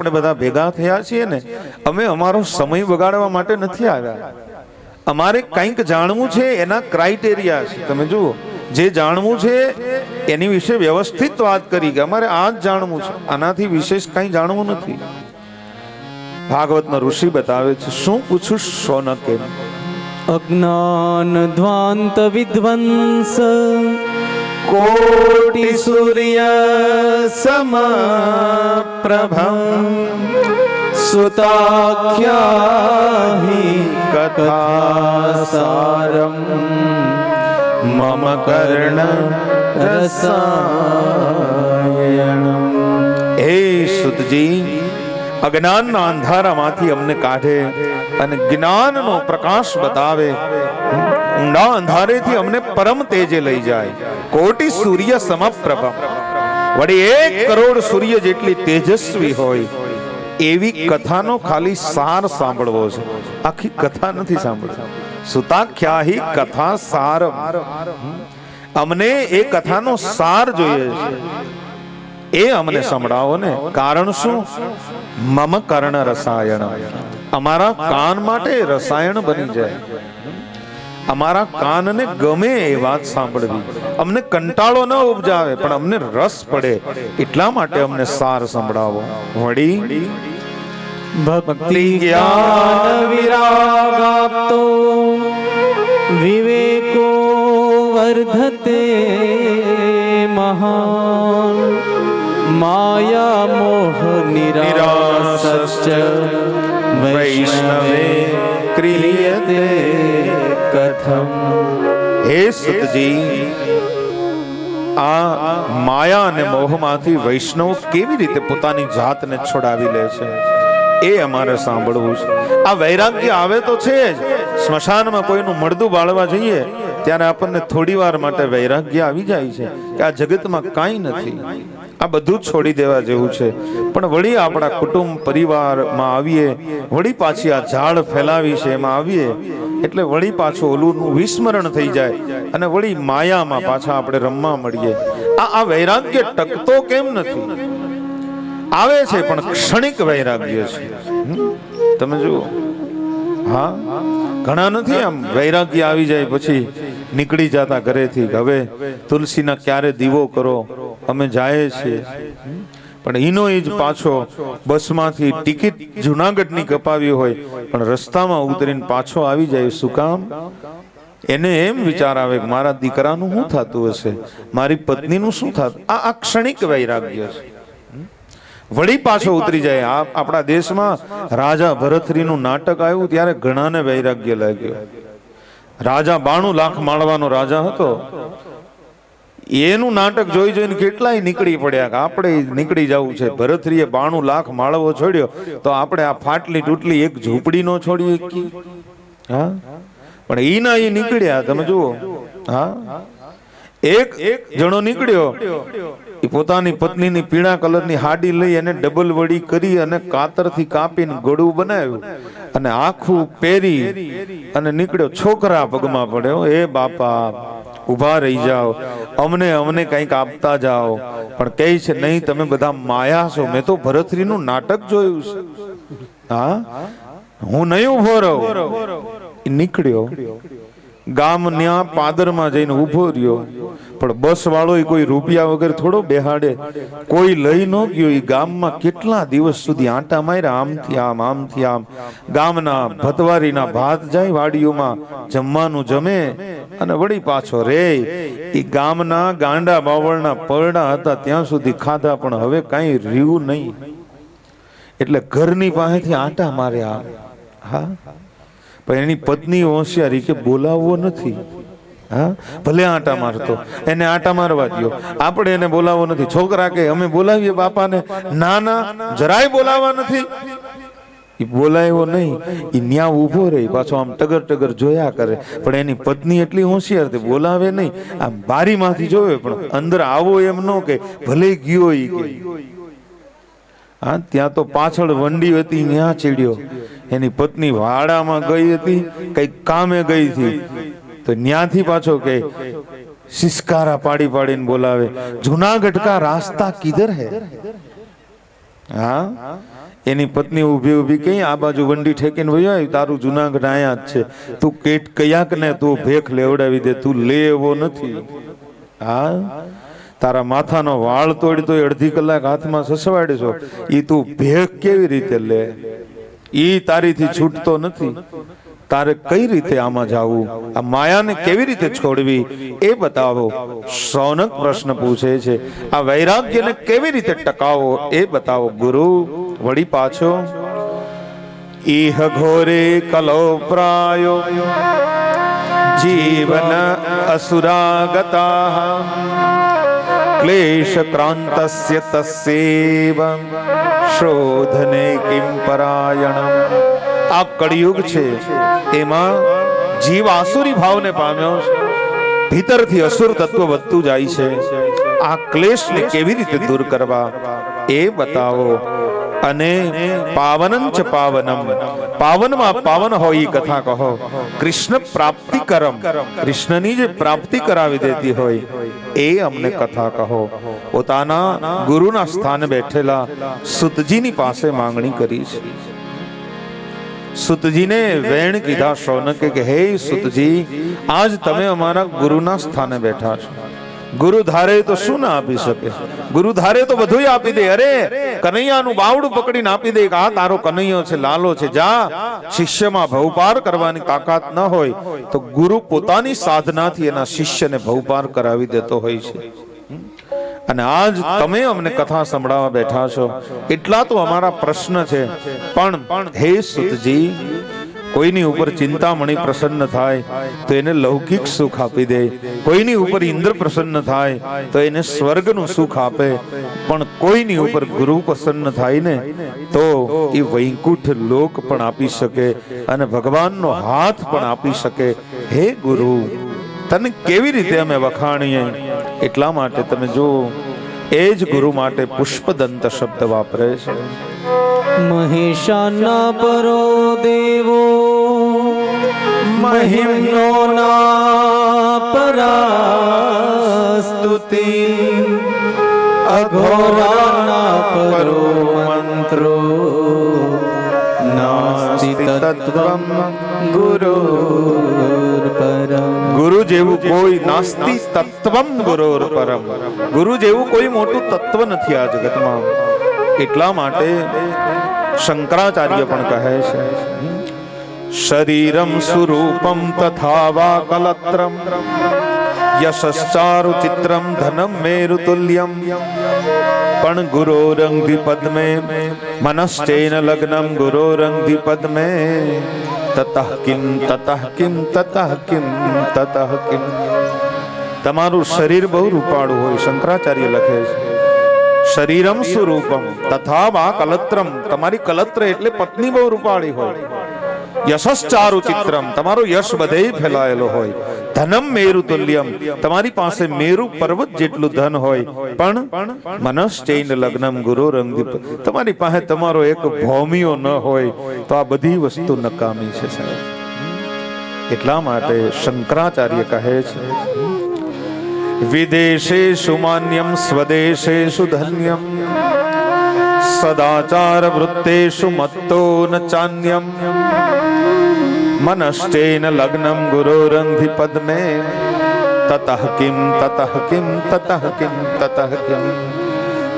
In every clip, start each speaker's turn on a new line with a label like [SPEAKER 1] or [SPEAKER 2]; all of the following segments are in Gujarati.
[SPEAKER 1] આપણે બધા ભેગા થયા છીએ ને, અમે અમારો સમય બગાડવા માટે નથી આવ્યા. અમારે કંઈક જાણવું છે, એના ક્રાઇટેરિયા છે. તમે જુઓ, જે જાણવું છે એની વિશે વ્યવસ્થિત વાત કરી કે અમારે આ જ જાણવું છે, આનાથી વિશેષ કંઈ જાણવું નથી. ભાગવતના ઋષિ બતાવે છે, શું પૂછું શૌનક?
[SPEAKER 2] અજ્ઞાન ધ્વાંત વિધ્વંસ
[SPEAKER 1] કોટિ સૂર્ય સમપ્રભમ સુતાખ્યાહિ કથાસારમ મમ કર્ણ રસાયણમ. હે સુતજી, અજ્ઞાનના અંધારામાંથી અમને કાઢે અને જ્ઞાનનો પ્રકાશ બતાવે. ઊંડા અંધારેથી અમને પરમ તેજે લઈ જાય. કોટિ સૂર્ય સમપ્રભ, વળી 1 કરોડ સૂર્ય જેટલી તેજસ્વી હોય એવી કથાનો ખાલી સાર સાંભળવો છે, આખી કથા નથી સાંભળવી. સુતાખ્યાહી કથા સાર, અમને એ કથાનો સાર જોઈએ છે, એ અમને સંભળાવો ને. કારણ શું? મમ કર્ણ રસાયણ, અમારા કાન માટે રસાયણ બની જાય. અમારા કાનને ગમે એ વાત સાંભળવી, અમને કંટાળો ન ઉપજાવે પણ અમને રસ પડે, એટલા માટે અમને સાર સંભળાવો. વળી
[SPEAKER 2] ભક્તિ જ્ઞાન વિરાગાપ્તો વિવેકો વર્ધતે મહાન માયા મોહ નિરાસશ્ચ વૈષ્ણવે ક્રિયતે કથમ.
[SPEAKER 1] હે સુતજી, આ માયા અને મોહમાંથી વૈષ્ણવ કેવી રીતે પોતાની જાતને છોડાવી લે છે, એ અમારે સાંભળવું છે. આ વૈરાગ્ય આવે તો છે જ. સ્મશાનમાં કોઈનું મળદું બાળવા જઈએ ત્યારે આપણને થોડી વાર માટે વૈરાગ્ય આવી જાય છે કે આ જગતમાં કાંઈ નથી, આ બધું છોડી દેવા જેવું છે. પણ વળી આપણા કુટુંબ પરિવારમાં આવીએ, વળી પાછી આ ઝાડ ફેલાવી છે એમાં આવીએ એટલે વળી પાછું ઓલું વિસ્મરણ થઈ જાય અને વળી માયામાં પાછા આપણે રમવા મળીએ. આ વૈરાગ્ય ટકતો કેમ નથી? આવે છે પણ ક્ષણિક વૈરાગ્ય છે. તમે જુઓ, હા, ઘણા નથી આમ વૈરાગ્ય આવી જાય પછી નીકળી જતા ઘરેથી, હવે તુલસીના ક્યારે દીવો કરો, અમે જાય છીએ. પણ ઈનો જ પાછો બસમાંથી ટિકિટ જુનાગઢની કપાવી હોય પણ રસ્તામાં ઉતરીને પાછો આવી જાય. શું કામ? એને એમ વિચાર આવે કે મારા દીકરાનું શું થતું હશે, મારી પત્નીનું શું થતું. આ ક્ષણિક વૈરાગ્ય છે. વળી પાછો ઉતરી જાય. આપણા દેશમાં રાજા ભરથરીનું નાટક આવ્યું ત્યારે ઘણાને વૈરાગ્ય લાગ્યો. રાજા 92 લાખ માળવાનો રાજા હતો. એનું નાટક જોઈ જોઈને કેટલાય નીકળી પડ્યા કે આપણે નીકળી જવું છે. ભરથરીએ 92 લાખ માળવો છોડ્યો તો આપણે આ ફાટલી તૂટલી એક ઝૂંપડી નો છોડી. હા, પણ ઈના એ નીકળ્યા. તમે જુઓ, હા, એક જણો નીકળ્યો, એ પોતાની પત્નીની પીળા કલરની હાડી લઈ અને ડબલ વડી કરી અને કાતરથી કાપીને ગળું બનાવ્યું અને આખું પહેરી અને નીકળ્યો. છોકરા પગમાં પડ્યો, એ બાપા ઉભા રહી જાઓ, અમને કંઈક આપતા જાઓ. પણ કહે છે નહીં, તમે બધા માયા છો, મેં તો ભરથરીનું નાટક જોયું છે, હા, હું નહીં ઉભો રહું. નીકળ્યો, ગામના પાદરમાં જઈને ઉભો રહ્યો. પણ બસ વાળો કોઈ રૂપિયા વગર થોડો બેહાડે, કોઈ લઈ ન ગયો. એ ગામમાં કેટલા દિવસ સુધી આંટા માર્યા, આમથી આમ આમથી આમ. ગામના ભતવારીના ભાત જાય વાડીઓમાં, જમવાનું જમે અને વળી પાછો રે. એ ગામના ગાંડા બાવળના પરડા હતા ત્યાં સુધી ખાધા, પણ હવે કાંઈ રહ્યું નહીં. એટલે ઘરની પાસેથી આંટા માર્યા. હા, પણ એની પત્ની હોશિયારી કે બોલાવવો નથી. હા, ભલે આંટા મારતો, એને આંટા મારવા દો, આપણે એને બોલાવવો નથી. છોકરા કે અમે બોલાવીએ બાપાને, ના ના, જરાય બોલાવવા નથી. એ બોલાવ્યો નહીં, એ ન્યા ઉભો રહી, પાછો આમ ટગર ટગર જોયા કરે. પણ એની પત્ની એટલી હોશિયાર હતી, બોલાવે નહીં, આમ બારીમાંથી જોવે પણ અંદર આવો એમ ન કે, ભલે ગયો એ કે. હા, ત્યાં તો પાછળ વંડી હતી, ત્યાં ચડ્યો. એની પત્ની વાડામાં ગઈ હતી, કઈક કામે ગઈ હતી, તો ન્યાથી પાછો કે સિસકારા પાડી પાડીને બોલાવે, જુનાગઢ કા રાસ્તા કિધર હે. હા, એની પત્ની ઊભી ઊભી કઈ આ બાજુ વંડી ઠેકીને વયો આવી, તારું જુનાગઢ આયા જ છે, તું કયાક ને તું ભેખ લેવડાવી દે, તું લે એવો નથી. હા, તારા માથાનો વાળ તોડી તો અડધી કલાક હાથમાં સસવાડીશો, ઈ તું ભેખ કેવી રીતે લે? ઈ તારીથી છૂટતો નથી. તારે કઈ રીતે આમાં જાવું, આ માયાને કેવી રીતે છોડવી એ બતાવો. શૌનક પ્રશ્ન પૂછે છે, આ વૈરાગ્યને કેવી રીતે ટકાવો એ બતાવો. ગુરુ વળી પાછો, ઈહ ઘોરે કલો પ્રાયો જીવન અસુરાગતા ક્લેશ ક્રાંતસ્ય તસ્યૈવ શોધને કિમ પરાયણમ. આ કળિયુગ છે, એમાં જીવ આસુરી ભાવને પામ્યો છે, ભીતરથી અસુર તત્વ વધતું જાય છે. આ ક્લેશને કેવી રીતે દૂર કરવા એ બતાવો. અને પાવનં ચ પાવનમ, પાવનમાં પાવન હોય એ કથા કહો. કૃષ્ણ પ્રાપ્તિ કરમ, કૃષ્ણની જે પ્રાપ્તિ કરાવી દેતી હોય એ અમને કથા કહો. પોતાના ગુરુના સ્થાને બેઠેલા સુતજીની પાસે માંગણી કરી છે. સુતજીને વેણ કીધા શૌનકે કે હે સુતજી, આજ તમે અમારા ગુરુના સ્થાને બેઠા છો. ગુરુ ધારે તો શું ના આપી શકે? ગુરુ ધારે તો બધું આપી દે. અરે કનૈયાનું બાવડું પકડીને આપી દે કે આ તારો કનૈયો છે, લાલો છે, જા. શિષ્યમાં ભવપાર કરવાની તાકાત ન હોય તો ગુરુ પોતાની સાધનાથી એના શિષ્યને ભવપાર કરાવી દેતો હોય છે. અને આજ તમે અમને કથા સંભળાવવા બેઠા છો, એટલા તો અમારા પ્રશ્ન છે. પણ હે સુતજી, કોઈની ઉપર ચિંતામણી પ્રસન્ન થાય તો એને લૌકિક સુખ આપી દે, કોઈની ઉપર ઇન્દ્ર પ્રસન્ન થાય તો એને સ્વર્ગનું સુખ આપે, પણ કોઈની ઉપર ગુરુ પ્રસન્ન થાય ને તો એ વૈકુંઠ લોક પણ આપી શકે અને ભગવાનનો હાથ પણ આપી શકે. હે ગુરુ, તને કેવી રીતે અમે વખાણીએ? એટલા માટે તમે જો એ જ ગુરુ માટે પુષ્પદંત શબ્દ વાપરે છે.
[SPEAKER 2] મહેશાના પરો દેવો મહિમ્નો ના પરાસ્તુતિ અઘોરાના પરો મંત્રો નાસ્તિ તત્વમ ગુરુર પરમ.
[SPEAKER 1] ગુરુ જેવું કોઈ નાસ્તિ તત્વમ ગુરુર પરમ. ગુરુ જેવું કોઈ મોટું તત્વ નથી આ જગતમાં. એટલા માટે શંકરાચાર્ય પણ કહે છે, શરીરમ સ્વરૂપમ તથા વા કલત્રમ યશશ્ચારુ ચિત્રમ ધનમ મેરુતુલ્યમ પણ ગુરોરંગી પદ્મે મનશ્ચૈન લગ્નમ ગુરોરંગી પદ્મે તતઃ કિમ તતઃ કિમ તતઃ કિમ તતઃ કિમ. તમારું શરીર બહુ રૂપાળું હોય, શંકરાચાર્ય લખે છે, શરીરમ સ્વરૂપમ તથા વા કલત્રમ, તમારી કલત્ર એટલે પત્ની બહુ રૂપાળી હોય. યશશ્ચારુ ચિત્રમ, તમારો યશ બધેય ફેલાયેલો હોય. ધનમ મેરુતુલ્યમ, તમારી પાસે મેરુ પર્વત જેટલું ધન હોય. પણ મનશ્ચૈન લગ્નમ ગુરોરંગી, તમારી પાસે તમારો એક ભૌમિયો ન હોય તો આ બધી વસ્તુ નકામી છે સાહેબ. એટલા માટે શંકરાચાર્ય કહે છે, વિદેશેષુ માન્યમ સ્વદેશેષુ ધન્યમ સદાચાર વૃત્તેષુ મત્તો ન ચાન્યમ મનશ્ચૈન લગ્નમ ગુરોરંગી પદ્મે તતઃ કિમ તતઃ કિમ તતઃ કિમ તતઃ કિમ.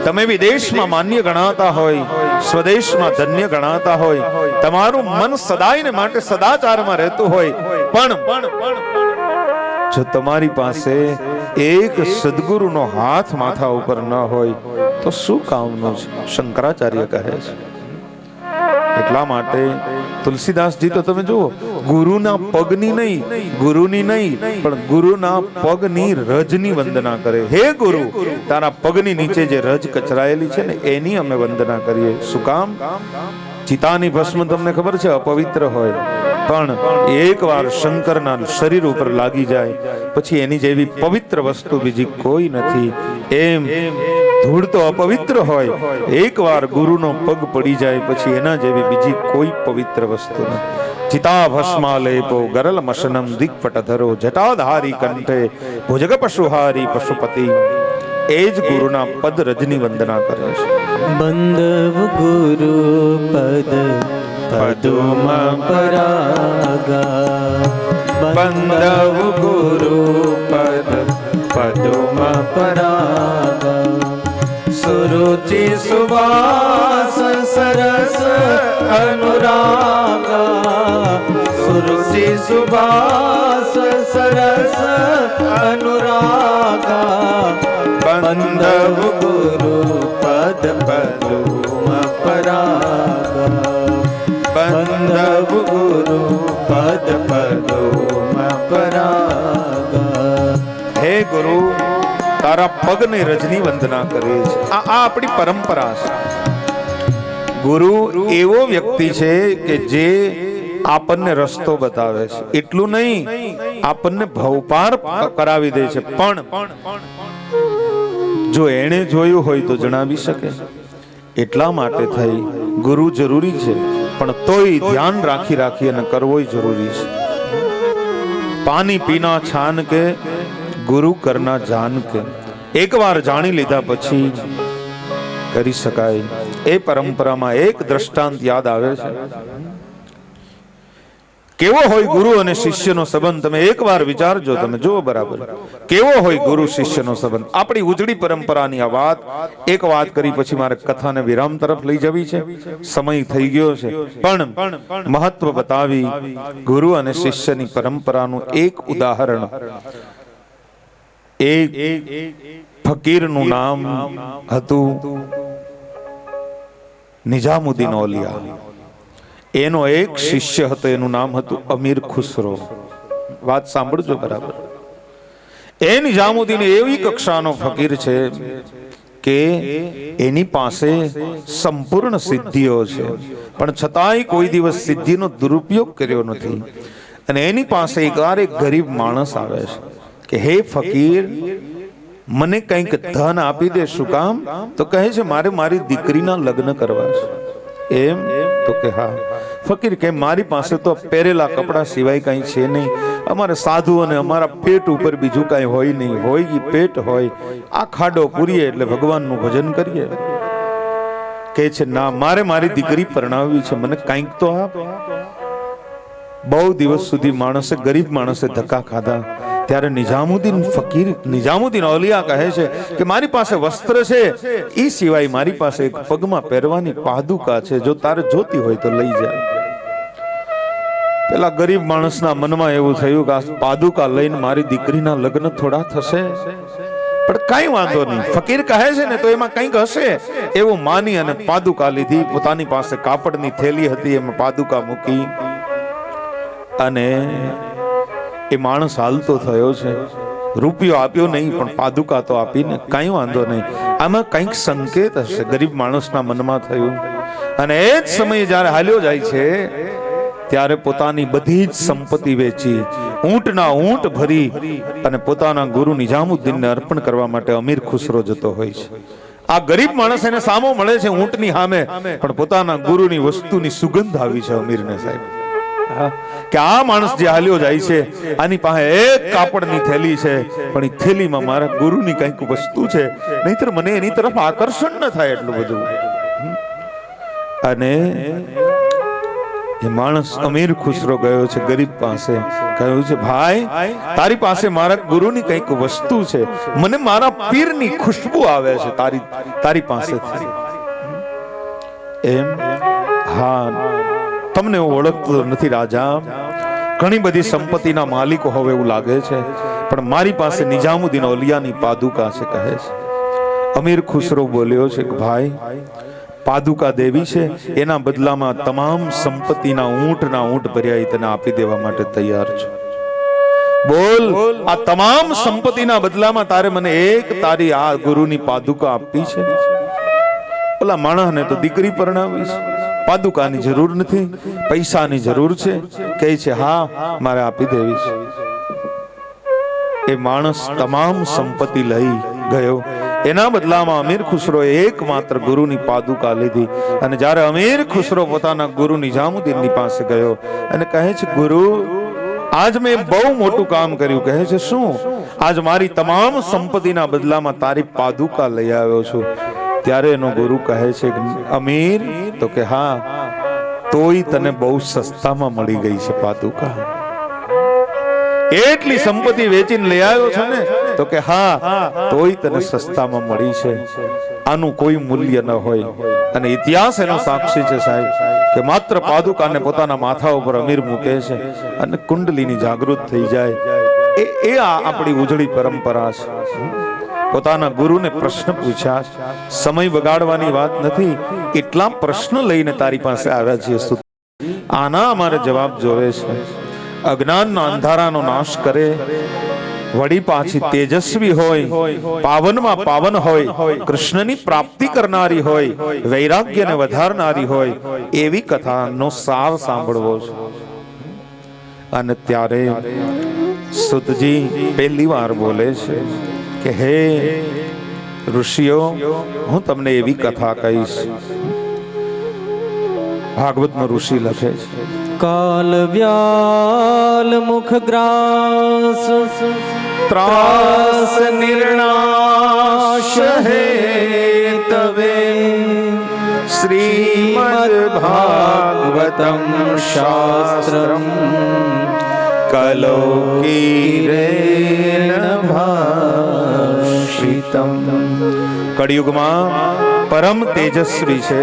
[SPEAKER 1] તમે વિદેશમાં માન્ય ગણાતા હોય, સ્વદેશમાં ધન્ય ગણાતા હોય, તમારું મન સદાયને માટે સદાચારમાં રહેતું હોય, પણ જો તમારી પાસે એક સદગુરુનો હાથ માથા ઉપર ન હોય તો શું કામનું છે? શંકરાચાર્ય કહે છે. એટલા માટે તુલસીદાસજી તો તમે જુઓ, ગુરુના પગની નહીં, ગુરુની નહીં, પણ ગુરુના પગની રજની વંદના કરે. હે ગુરુ, તારા પગની નીચે જે રજ કચરાયેલી છે ને એની અમે વંદના કરીએ. શું કામ? ચિતાની ભસ્મ તમને ખબર છે અપવિત્ર હોય, પણ એકવાર શંકરના શરીર ઉપર લાગી જાય પછી એની જેવી પવિત્ર વસ્તુ બીજી કોઈ નથી. એમ ધૂળ તો અપવિત્ર હોય, એકવાર ગુરુનો પગ પડી જાય પછી એના જેવી બીજી કોઈ પવિત્ર વસ્તુ નથી. ચિતા ભસ્માલેપો ગરલ મશનમ દિગ્પટધરો જટાધારી કંઠે ભુજગ પશુહારી પશુપતિ. એ જ ગુરુના પદ રજની વંદના કરે છે.
[SPEAKER 2] બંધવ ગુરુ પદુમ પરાગા
[SPEAKER 1] બંધવ ગુરુ પદ
[SPEAKER 2] પદુમ પરાગા સુરુચિ સુવાસ સરસ અનુરાગા સુરુચિ સુવાસ સરસ અનુરાગા બંધવ ગુરુ પદ પદુમ પરાગા બંધવ ગુરુ પદ પદુમ પરાગા.
[SPEAKER 1] હે ગુરુ, તારા પગની રજની વંદના કરીએ છીએ. આ આપણી પરંપરા છે. ગુરુ એવો વ્યક્તિ છે કે જે આપણને રસ્તો બતાવે છે. એટલું નહીં, આપણને ભવપાર કરાવી દે છે. પણ જો એણે જોયું હોય તો જણાવી શકે. એટલા માટે થઈ ગુરુ જરૂરી છે, પણ તોય ધ્યાન રાખી અને કરવો જરૂરી છે. પાણી પીના છાન કે ગુરુ કરના જાન કે. એકવાર જાણી લીધા પછી કરી શકાય. એ પરંપરામાં એક દ્રષ્ટાંત યાદ આવે છે. કેવો હોય ગુરુ અને શિષ્યનો સંબંધ, તમે એકવાર વિચારજો, તમે જુઓ બરાબર કેવો હોય ગુરુ શિષ્યનો સંબંધ. આપણી ઉજળી પરંપરાની આ વાત, એક વાત કરી પછી મારે કથાને વિરામ તરફ લઈ જવી છે, સમય થઈ ગયો છે. પણ મહત્વ બતાવી ગુરુ અને શિષ્યની પરંપરાનું એક ઉદાહરણ. એક ફકીરનું નામ હતું નિજામુદ્દીન ઓલિયા. એનો એક શિષ્ય હતો, એનું નામ હતું અમીર ખુસરો. વાત સાંભળજો બરાબર. એ નિજામુદ્દીન એવી કક્ષાનો ફકીર છે કે એની પાસે સંપૂર્ણ સિદ્ધિઓ છે, પણ છતાંય કોઈ દિવસ સિદ્ધિનો દુરુપયોગ કર્યો નથી. અને એની પાસે એકવાર એક ગરીબ માણસ આવે છે કે હે ફકીર, મને કંઈક ધન આપી દે. શું કામ? તો કહે છે મારે મારી દીકરીના લગ્ન કરવા છે. એમ? તો કે હા. ફકીર કે મારી પાસે તો પહેરેલા કપડા સિવાય કઈ છે નહીં. અમારે સાધુ અને અમારા પેટ ઉપર બીજું કઈ હોય નહીં. હોય ઈ પેટ હોય. આ ખાડો પૂરીએ એટલે ભગવાનનું ભજન કરીએ. કે છે ના, મારે મારી દીકરી પરણાવવી છે, મને કંઈક તો આપ. બહુ દિવસ સુધી માણસે, ગરીબ માણસે ધક્કા ખાધા. ત્યારે નિજામુદ્દીન ઓલિયા કહે છે કે મારી પાસે વસ્ત્ર છે, એ સિવાય મારી પાસે એક પગમાં પહેરવાની પાદુકા છે, જો તારે જોતી હોય તો લઈ જાય. પેલા ગરીબ માણસના મનમાં એવું થયું કે આ પાદુકા લઈને મારી દીકરીના લગ્ન થોડા થશે, પણ કઈ વાંધો નહીં. ફકીર કહે છે ને તો એમાં કંઈક હશે એવું માની અને પાદુકા લીધી. પોતાની પાસે કાપડની થેલી હતી, એમાં પાદુકા મૂકી અને એ માણસ હાલતો થયો છે. રૂપિયો આપ્યો નહીં, પણ પાદુકા તો આપીને. કઈ વાંધો નહીં, આમાં કંઈક સંકેત હશે, ગરીબ માણસના મનમાં થયું. અને એ જ સમયે જ્યારે હાલ્યો જાય છે ત્યારે પોતાની બધી જ સંપત્તિ વેચી, ઊંટના ઊંટ ભરી અને પોતાના ગુરુ નિજામુદ્દીનને અર્પણ કરવા માટે અમીર ખુસરો જતો હોય છે. આ ગરીબ માણસ એને સામો મળે છે ઊંટની સામે, પણ પોતાના ગુરુની વસ્તુની સુગંધ આવી છે અમીરને. સાહેબ કે આ માણસ જે હાલ્યો જાય છે, આની પાસે એક કાપડની થેલી છે, પણ એ થેલીમાં મારા ગુરુની કંઈક વસ્તુ છે, નહીતર મને એની તરફ આકર્ષણ ન થાય એટલું બધું. અને એ માણસ અમીર ખુસરો ગયો છે ગરીબ પાસે, કહ્યું છે ભાઈ, તારી પાસે મારા ગુરુની કંઈક વસ્તુ છે, મને મારા પીરની ખુશ્બુ આવે છે તારી પાસેથી. એમ? હા, તમને હું ઓળખતો નથી રાજા, ઘણી બધી સંપત્તિના માલિકો હવે એવું લાગે છે, પણ મારી પાસે નિજામુદ્દીન ઓલિયાની પાદુકા છે, કહે છે. અમીર ખુસરો બોલ્યો છે કે ભાઈ, પાદુકા દેવી છે, એના બદલામાં તમામ સંપત્તિના ઊંટના ઊંટ ભર્યા તને આપી દેવા માટે તૈયાર છું. બોલ, આ તમામ સંપત્તિના બદલામાં તારે મને એક તારી આ ગુરુની પાદુકા આપવી છે? ઓલા માણસને તો દીકરી પરણાવી છે, પાદુકાની જરૂર નથી, પૈસાની જરૂર છે. કહે છે હા, મારે આપી દેવી છે. એ માણસ તમામ સંપત્તિ લઈ ગયો. એના બદલામાં અમીર ખુસરો એકમાત્ર ગુરુની પાદુકા લીધી. અને જ્યારે અમીર ખુસરો પોતાના ગુરુ નિજામુદ્દીનની પાસે ગયો અને કહે છે ગુરુ, આજ મેં બહુ મોટું કામ કર્યું. કહે છે શું? આજ મારી તમામ સંપત્તિના બદલામાં તારી પાદુકા લઈ આવ્યો છું. ત્યારે એનો ગુરુ કહે છે અમીર, તો કે હા, તોય તને બહુ સસ્તામાં મળી ગઈ છે પાદુકા. એટલી સંપત્તિ વેચીને લઈ આવ્યો છે ને? તો કે હા, તોય તને સસ્તામાં મળી છે. આનું કોઈ મૂલ્ય ન હોય. અને ઇતિહાસ એનો સાક્ષી છે સાહેબ, કે માત્ર પાદુકાને પોતાના માથા ઉપર અમીર મૂકે છે અને કુંડલીની જાગૃત થઈ જાય. એ આપણી ઉજળી પરંપરા છે. પોતાના ગુરુને પ્રશ્ન પૂછ્યા, સમય બગાડવાની વાત નથી, એટલા પ્રશ્ન લઈને તારી પાસે આવ્યા છીએ. આના અમારે જવાબ જોવે છે. અજ્ઞાનના અંધારાનો નાશ કરે, વળી પાછી તેજસ્વી હોય, પાવનમાં પાવન હોય, કૃષ્ણની પ્રાપ્તિ કરનારી હોય, વૈરાગ્યને વધારનારી હોય, એવી કથાનો સાર સાંભળવો છે. અને ત્યારે સુતજી પહેલી વાર બોલે છે કે હે ઋષિઓ, હું તમને એવી કથા કહીશ. ભાગવતમાં ઋષિ લખે છે,
[SPEAKER 2] કાલ વ્યાલ મુખ ગ્રાસ
[SPEAKER 1] ત્રાસ નિર્ણાશ હે તવે, શ્રીમદ ભાગવતમ શાસ્ત્રમ કલોકીરેણ ભાષિતમ. કળિયુગમાં પરમ તેજસ્વી છે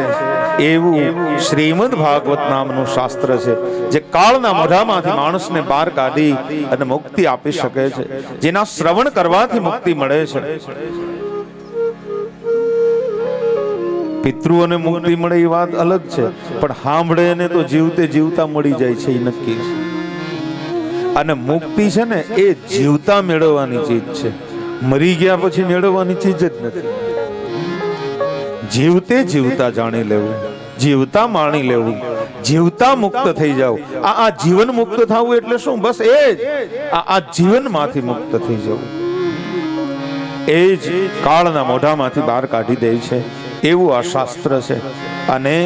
[SPEAKER 1] એવું શ્રીમદ ભાગવત નામનું શાસ્ત્ર છે, જે કાળના મોઢામાંથી માણસને બહાર કાઢી અને મુક્તિ આપી શકે છે, જેના શ્રવણ કરવાથી મુક્તિ મળે છે. પિતૃઓને મુક્તિ મળે એ વાત અલગ છે, પણ સાંભળે એને તો જીવતે જીવતા મળી જાય છે, એ નક્કી છે. અને મુક્તિ છે ને એ જીવતા મેળવવાની ચીજ છે, મરી ગયા પછી મેળવવાની ચીજ જ નથી. જીવતે જીવતા જાણી લેવું, જીવતા માણી લેવું, જીવતા મુક્ત થઈ જાવ. આ જીવન મુક્ત થવું એટલે શું? બસ એ જ આ જીવનમાંથી મુક્ત થઈ જવું. એ જ કાળના મોઢામાંથી બહાર કાઢી દે છે, એવું આ શાસ્ત્ર છે. અને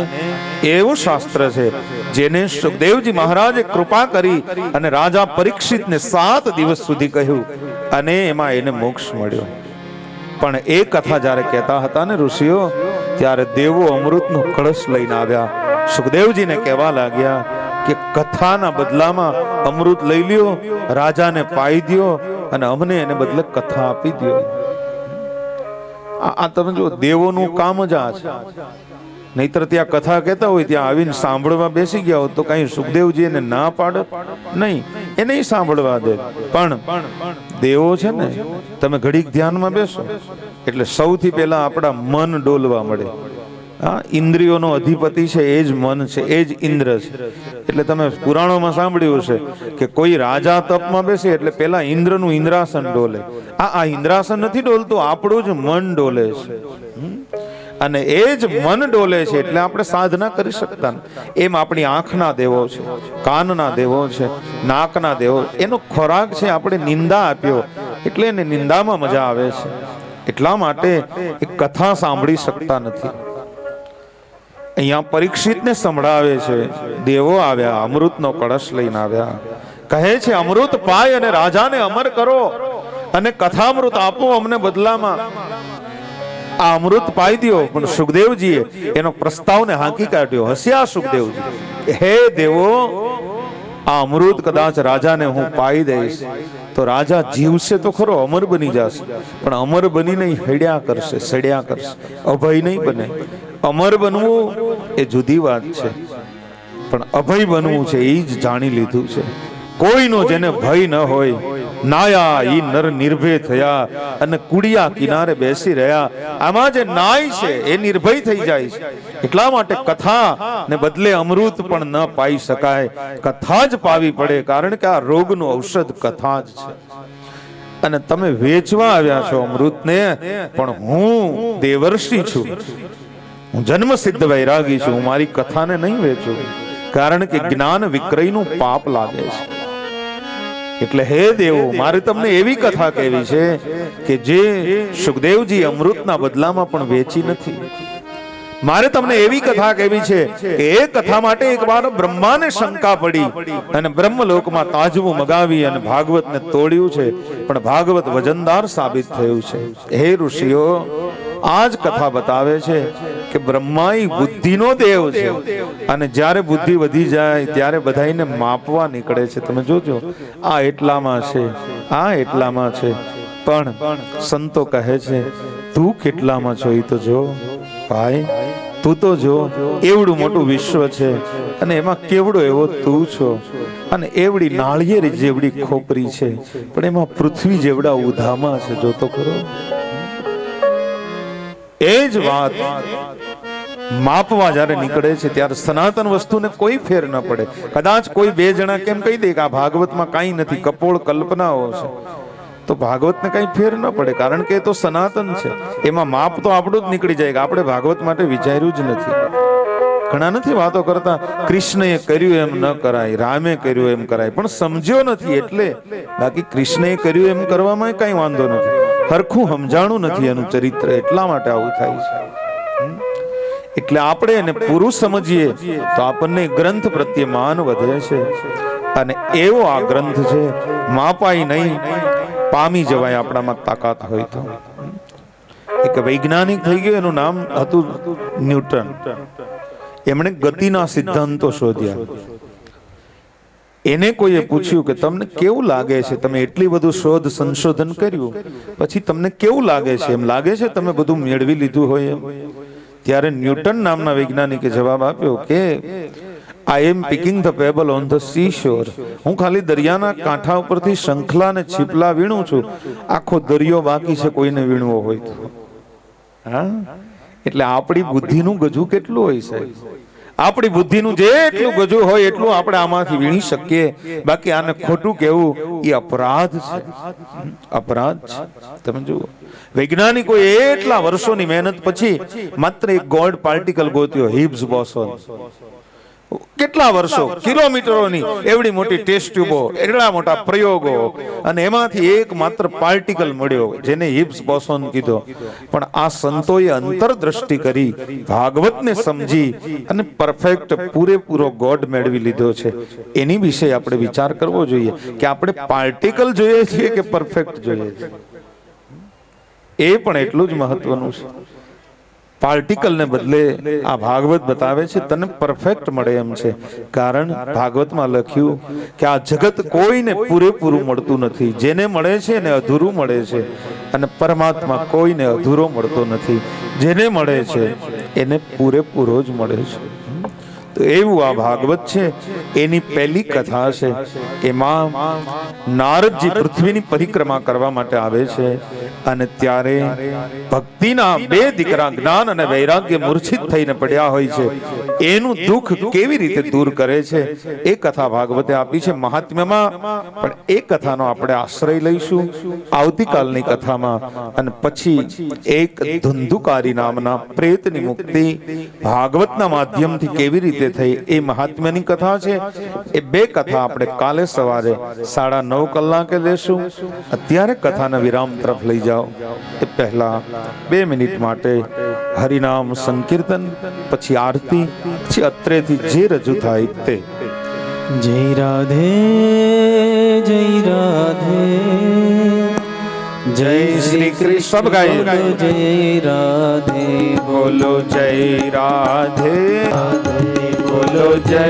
[SPEAKER 1] એવું શાસ્ત્ર છે જેને સુખદેવજી મહારાજે કૃપા કરી અને રાજા પરીક્ષિતને 7 દિવસ સુધી કહ્યું, અને એમાં એને મોક્ષ મળ્યો. પણ એ કથા જ્યારે કહેતા હતા ને ઋષિઓ, ત્યારે દેવો અમૃતનો કળશ લઈને આવ્યા. સુખદેવજીને કહેવા લાગ્યા કે કથાના બદલામાં અમૃત લઈ લ્યો, રાજાને પાઈ દ્યો અને અમને એને બદલે કથા આપી દ્યો. આ તમે જો, દેવોનું કામ જ આ છે. નહીતર ત્યાં કથા કહેતા હોય ત્યાં આવીને સાંભળવા બેસી ગયા હોત તો કઈ સુખદેવજી એને ના પાડે નહીં, એ નહીં સાંભળવા દે. પણ દેવો છે ને, તમે ઘડીક ધ્યાનમાં બેસો એટલે સૌથી પહેલા આપણા મન ડોલવા મળે. હા, ઇન્દ્રિયોનો અધિપતિ છે એ જ મન છે, એ જ ઇન્દ્ર છે. એટલે તમે પુરાણોમાં સાંભળ્યું છે કે કોઈ રાજા તપમાં બેસે એટલે પેલા ઇન્દ્રનું ઇન્દ્રાસન ડોલે. આ ઇન્દ્રાસન નથી ડોલતું, આપણું જ મન ડોલે છે. અને એ જ મન ડોલે છે એટલે આપણે સાધના કરી શકતા. એમ આપણી આંખના દેવો છે, કાનના દેવો છે, નાકના દેવો, એનો ખોરાક છે આપણે નિંદા આપ્યો એટલે એને નિંદામાં મજા આવે છે. એટલા માટે એ કથા સાંભળી શકતા નથી. અહીંયા પરીક્ષિતને સંભળાવે છે, દેવો આવ્યા, અમૃતનો કળશ લઈને આવ્યા, કહે છે અમૃત પાય અને રાજાને અમર કરો અને કથામૃત આપો અમને બદલામાં. આ અમૃત પાઈ દ્યો. પણ સુખદેવજીએ એનો પ્રસ્તાવને હાંકી કાઢ્યો. હસ્યા સુખદેવજી, હે દેવો, આ અમૃત કદાચ રાજાને હું પાઈ દઈશ તો રાજા જીવશે તો ખરો, અમર બની જશે, પણ અમર બનીને હડ્યા કરશે, સડ્યા કરશે, અભય નહીં બને. અમર બનવું એ જુદી વાત છે, પણ અભય બનવું છે એ જ જાણી લીધું છે. કોઈનો જેને ભય ન હોય, નાયા ઈ નર નિર્ભય થયા અને કુડિયા કિનારે બેસી રહ્યા. આમાં જે નાય છે એ નિર્ભય થઈ જાય છે. એટલા માટે કથા ને બદલે અમૃત પણ ન પાઈ શકાય, કથા જ પાવી પડે, કારણ કે આ રોગનું ઔષધ કથા જ છે. અને તમે વેચવા આવ્યા છો અમૃતને, પણ હું દેવર્ષિ છું, હું જન્મ સિદ્ધ વૈરાગી છું, હું મારી કથાને નહીં વેચું, કારણ કે જ્ઞાન વિક્રયનું પાપ લાગે છે. એટલે હે દેવો, મારે તમને એવી કથા કહેવી છે કે જે સુખદેવજી અમૃતના બદલામાં પણ વેચી નથી. મારે તમને એવી કથા કહેવી છે કે એ કથા માટે એકવાર બ્રહ્માને શંકા પડી અને બ્રહ્મલોકમાં તાજવું મગાવી અને ભાગવતને તોડ્યું છે, પણ ભાગવત વજનદાર સાબિત થયું છે. હે ઋષિઓ, આ જ કથા બતાવે છે કે બ્રહ્મા ઈ બુદ્ધિનો દેવ છે અને જ્યારે બુદ્ધિ વધી જાય ત્યારે બધાઈને માપવા નીકળે છે. તમે જોજો, આ એટલામાં છે, આ એટલામાં છે, પણ સંતો કહે છે તું કેટલામાં છો એ તો જો ભાઈ, તું તો જો એવડું મોટું વિશ્વ છે અને એમાં કેવડો એવો તું છો, અને એવડી નાળિયેર જેવડી ખોપરી છે પણ એમાં પૃથ્વી જેવડા ઉધામા છે. જોતો ખરો, એ જ વાત માપવા જ્યારે નીકળે છે ત્યારે સનાતન વસ્તુને કોઈ ફેર ન પડે. કદાચ કોઈ બે જણા કેમ કહી દે કે આ ભાગવતમાં કાંઈ નથી, કપોળ કલ્પનાઓ છે, તો ભાગવતને કઈ ફેર ન પડે, કારણ કે એ તો સનાતન છે. એમાં માપ તો આપણું જ નીકળી જાય કે આપણે ભાગવત માટે વિચાર્યું જ નથી. ઘણા નથી વાતો કરતા કૃષ્ણએ કર્યું એમ ન કરાય, રામે કર્યું એમ કરાય, પણ સમજ્યો નથી એટલે. બાકી કૃષ્ણએ કર્યું એમ કરવામાં કઈ વાંધો નથી, હરખું સમજાણું નથી એનું ચરિત્ર, એટલા માટે આવું થાય છે. એટલે આપણે એને પૂરું સમજીએ તો આપણને ગ્રંથ પ્રત્યે માન વધે છે. અને એવો આ ગ્રંથ છે, માપાય નહીં, પામી જવાય આપણામાં તાકાત હોય તો. એક વૈજ્ઞાનિક થઈ ગયો, એનું નામ હતું ન્યૂટન. એમણે ગતિના સિદ્ધાંતો શોધ્યા. એને કોઈએ પૂછ્યું કે તમને કેવું લાગે છે, તમે એટલી બધું શોધ સંશોધન કર્યું પછી તમને કેવું લાગે છે, એમ લાગે છે તમે બધું મેળવી લીધું હોય એમ? ત્યારે ન્યૂટન નામના વૈજ્ઞાનિકે જવાબ આપ્યો કે I am picking the pebble on the sea shore. હું ખાલી દરિયાના કાંઠા ઉપરથી શંખલા ને છીપલા વીણું છું, આખો દરિયો બાકી છે કોઈને વીણવો હોય તો. હા, એટલે આપણી બુદ્ધિનું ગજુ કેટલું હોય સાહેબ? આપણી બુદ્ધિનું જેટલું ગજુ હોય એટલું આપણે આમાંથી વીણી શકીએ. બાકી આને ખોટું કહેવું એ અપરાધ છે, અપરાધ છે. તમે જુઓ, વૈજ્ઞાનિકો એટલા વર્ષોની મહેનત પછી માત્ર એક ગોલ્ડ પાર્ટિકલ ગોત્યો, હિગ્સ બોસોન. કેટલા વર્ષો, કિલોમીટરોની એવડી મોટી ટેસ્ટ ટ્યુબો, એટલા મોટા પ્રયોગો, અને એમાંથી એક માત્ર પાર્ટિકલ મળ્યો જેને હિગ્સ બોસોન કીધો. પણ આ સંતોએ અંતરદ્રષ્ટિ કરી, ભાગવતને સમજી અને પરફેક્ટ પૂરેપૂરો ગોડ મેળવી લીધો છે. એની વિશે આપણે વિચાર કરવો જોઈએ કે આપણે પાર્ટિકલ જોઈએ છીએ કે પરફેક્ટ જોઈએ છીએ. એ પણ એટલું જ મહત્વનું છે. પાર્ટિકલ ને બદલે આ ભાગવત બતાવે છે તને પરફેક્ટ મળે એમ છે. કારણ ભાગવતમાં લખ્યું કે આ જગત કોઈને પૂરેપૂરું મળતું નથી, જેને મળે છે એને અધૂરું મળે છે, અને પરમાત્મા કોઈને અધૂરો મળતો નથી, જેને મળે છે એને પૂરેપૂરો જ મળે છે. તો એવું આ ભાગવત છે. એની પહેલી કથા છે, એમાં નારદજી પૃથ્વીની પરિક્રમા કરવા માટે આવે છે અને ત્યારે ભક્તિના બે દીકરા જ્ઞાન અને વૈરાગ્ય મૂર્છિત થઈને પડ્યા હોય છે. એનું દુઃખ કેવી રીતે દૂર કરે છે એ કથા ભાગવતે આપી છે મહાત્મ્યમાં. પણ એ કથાનો આપણે આશ્રય લઈશું આવતીકાલની કથામાં. અને પછી એક ધુંધુકારી નામના પ્રેતની મુક્તિ ભાગવતના માધ્યમથી કેવી રીતે થઈ એ મહાત્મ્યની કથા છે. એ બે કથા આપણે કાલે સવારે 9:30 કલાકે લેશું. અત્યારે કથાના વિરામ તરફ લઈ જાઓ એ પહેલા 2 મિનિટ માટે હરિનામ સંકીર્તન, પછી આરતી, પછી અત્રેથી જે રજૂ થાય તે.
[SPEAKER 2] જય રાધે જય રાધે,
[SPEAKER 1] જય શ્રી કૃષ્ણ. સબ ગાઈએ
[SPEAKER 2] જય રાધે,
[SPEAKER 1] બોલો જય રાધે,
[SPEAKER 2] બોલો જય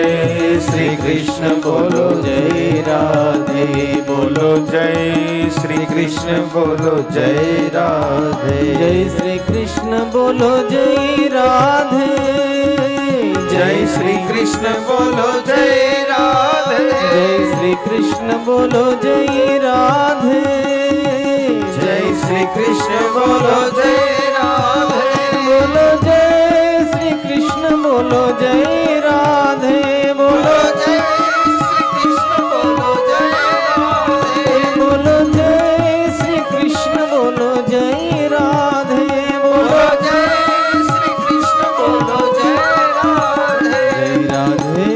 [SPEAKER 2] શ્રી કૃષ્ણ, બોલો જય રાધે,
[SPEAKER 1] બોલો જય શ્રી કૃષ્ણ, બોલો જય રાધે,
[SPEAKER 2] જય શ્રી કૃષ્ણ, બોલો જય રાધે,
[SPEAKER 1] જય શ્રી કૃષ્ણ, બોલો જય રાધે,
[SPEAKER 2] જય શ્રી કૃષ્ણ, બોલો જય રાધે,
[SPEAKER 1] જય શ્રી કૃષ્ણ, બોલો જય રાધે,
[SPEAKER 2] બોલો જય શ્રી કૃષ્ણ, બોલો જય રાધે, બોલો જય શ્રી કૃષ્ણ, બોલો જય રાધે, બોલો જય શ્રી કૃષ્ણ, બોલો જય રાધે,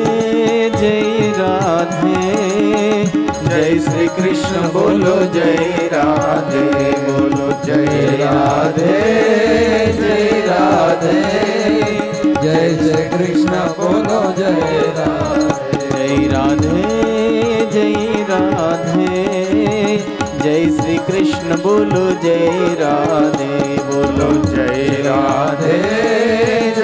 [SPEAKER 2] જય રાધે, જય શ્રી કૃષ્ણ, બોલો જય રાધે, બોલો જય રાધે, જય રાધે, જય શ્રી કૃષ્ણ, બોલો જય રાધે, જય રાધે, જય રાધે, જય શ્રી કૃષ્ણ, બોલો જય રાધે, બોલો જય રાધે, જય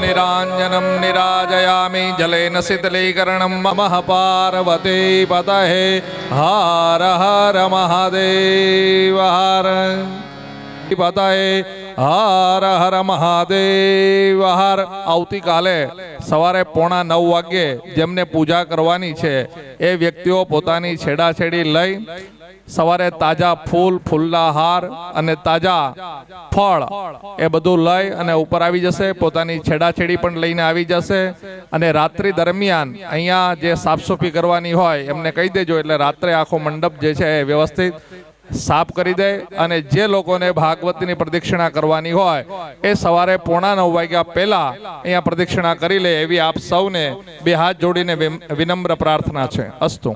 [SPEAKER 3] નિરાંજનમ નિરાજયામિ જલેન શીતલીકરણમ મમઃ પાર્વતી પતહે હર હર મહાદેવ હર પતહે હર હર મહાદેવ હર. આવતીકાલે સવારે 8:45 વાગ્યે જેમને પૂજા કરવાની છે એ વ્યક્તિઓ પોતાની છેડાછેડી લઈ સવારે તાજા ફૂલ, ફૂલના હાર અને તાજા ફળ એ બધું લઈ અને ઉપર આવી જશે. પોતાની છેડાછેડી પણ લઈને આવી જશે. અને રાત્રિ દરમિયાન અહીંયા જે સાફસૂફી કરવાની હોય એમને કહી દેજો, એટલે રાત્રે આખો મંડપ જે છે એ વ્યવસ્થિત સાફ કરી દે. અને જે લોકોને ભાગવતની પ્રદક્ષિણા કરવાની હોય એ સવારે 8:45 વાગ્યા પહેલા અહીંયા પ્રદક્ષિણા કરી લે એવી આપ સૌને બે હાથ જોડીને વિનમ્ર પ્રાર્થના છે. અસ્તુ.